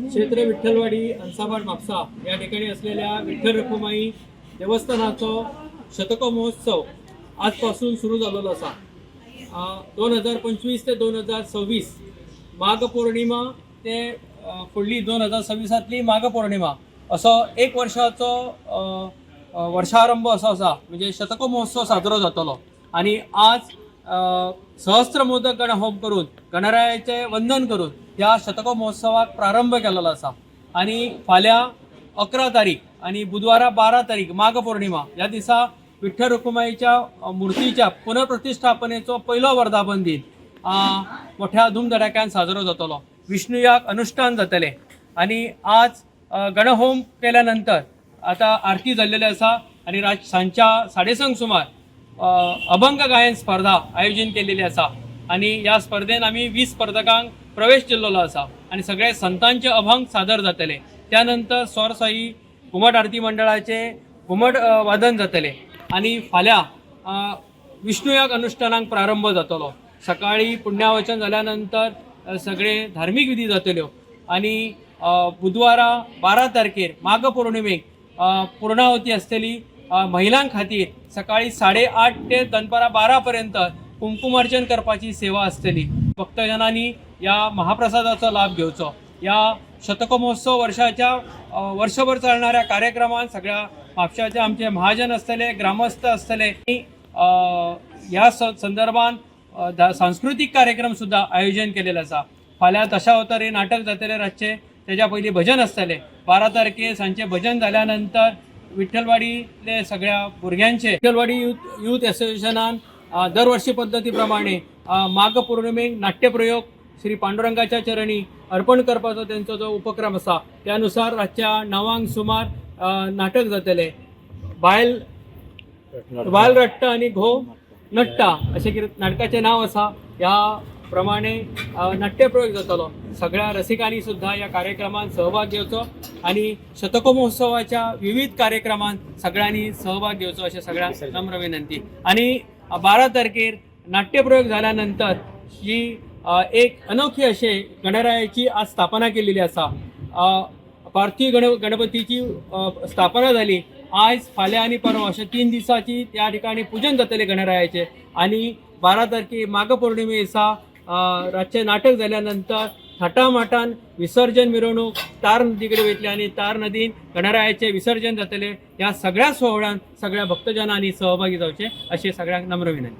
क्षेत्र विठ्ठलवाडी अंसाबाद म्हापसा या ठिकाणी असलेल्या विठ्ठल रखुमाई देवस्थानाचो शतक महोत्सव आजपासून सुरू झालेलो असा. 2025 ते 2026 माघ पौर्णिमा ते फुडली 2026 माघ पौर्णिमा असो एक वर्षाचो वर्षारंभ असो असा. म्हणजे शतक महोत्सव साजरो जातलो आणि आज सहस्त्र मोदक गणहोम करून गणरायाचे वंदन करून या शतक महोत्सवाक प्रारंभ केलेला असा. आणि फाल्यां 11 तारीख आणि बुधवारा 12 तारीख माघ पौर्णिमा या दिसा विठ्ठल रखुमाईच्या मूर्तीच्या पुनर्प्रतिष्ठापनेचो पहिलो वर्धापन दिन मोठ्या धूमधडाक्यान साजरो जातलो. विष्णुयाग अनुष्ठान जातले आणि आज गणहोम केल्यानंतर आता आरती जाल्लेली असा आणि सांजच्या 5:30 सुमार अभंग गायन स्पर्धा आयोजन केलेली असा. आणि या स्पर्धेन आम्ही 20 स्पर्धकांक प्रवेश दिलेलो असा आणि सगळे संतांचे अभंग सादर जातले. त्यानंतर स्वरसाई घुमट आरती मंडळाचे घुमट वादन जातले आणि फाल्यां विष्णुयाग अनुष्ठानाक प्रारंभ जातलो. सकाळी पुण्यावचन जाल्यानंतर सगळे धार्मिक विधी जातल्यो आणि बुधवारा 12 तारखेर माघ पौर्णिमेक पूर्णाहुती असलेली महिलां खातीर सकाळी 8:30 ते दनपारा 12 पर्यंत कुंकुमार्चन करपाची सेवा असतली. भक्तजनांनी या महाप्रसादाचा लाभ घेवचो. या शतक महोत्सव वर्षभर चालणाऱ्या कार्यक्रमांत सगळ्या म्हापशाचे आमचे महाजन असतले, ग्रामस्थ असतले. या संदर्भात सांस्कृतिक कार्यक्रम सुद्धा आयोजन केलेले असा. फाल्यां दशावतारी नाटक जातले रातचे, त्याच्या पयलीं भजन असतले. 12 तारखेर सांजचे भजन जाल्यानंतर विठ्ठलवाडीले सगळ्या भुरग्यांचे विठ्ठलवाडी यूथ असोसिएशनान दरवर्षी पद्धतीप्रमाणे माघ पौर्णिमेक नाट्यप्रयोग श्री पांडुरंगाच्या चरणी अर्पण करपाचो त्यांचो जो उपक्रम असा. त्यानुसार रातच्या 9 सुमार नाटक जातले. बायल रट्ट आणि घो नट्टा अशें कितें नाटकाचें नांव असा. या प्रमाणे नाट्यप्रयोग जातलो. सगळ्या रसिकांनी सुद्धा या कार्यक्रमात सहभाग घेवचो आणि शतक महोत्सवाच्या विविध कार्यक्रमांत सगळ्यांनी सहभाग घेवचो अशें सगळ्यांक नम्र विनंती. आणि 12 तारखेर नाट्यप्रयोग झाल्यानंतर ही एक अनोखी अशे गणरायाची आज स्थापना केलेली असा. पार्थिव गणपतीची स्थापना झाली. आज फाल्यां आणि परवा अशे 3 दिसाची त्या ठिकाणी पूजन जातले गणरायाचे. आणि 12 तारखेर माघ पौर्णिमे दिसा रातचे नाटक जाल्यानंतर थाटामाटान विसर्जन मिरवणूक तार नदीकडे वयतली आणि तार नदीन गणरायाचे विसर्जन जातले. या सगळ्या सोहळ्यात सगळ्या भक्तजनांनी सहभागी जावचे असे सगळ्यांक नम्र विनंती.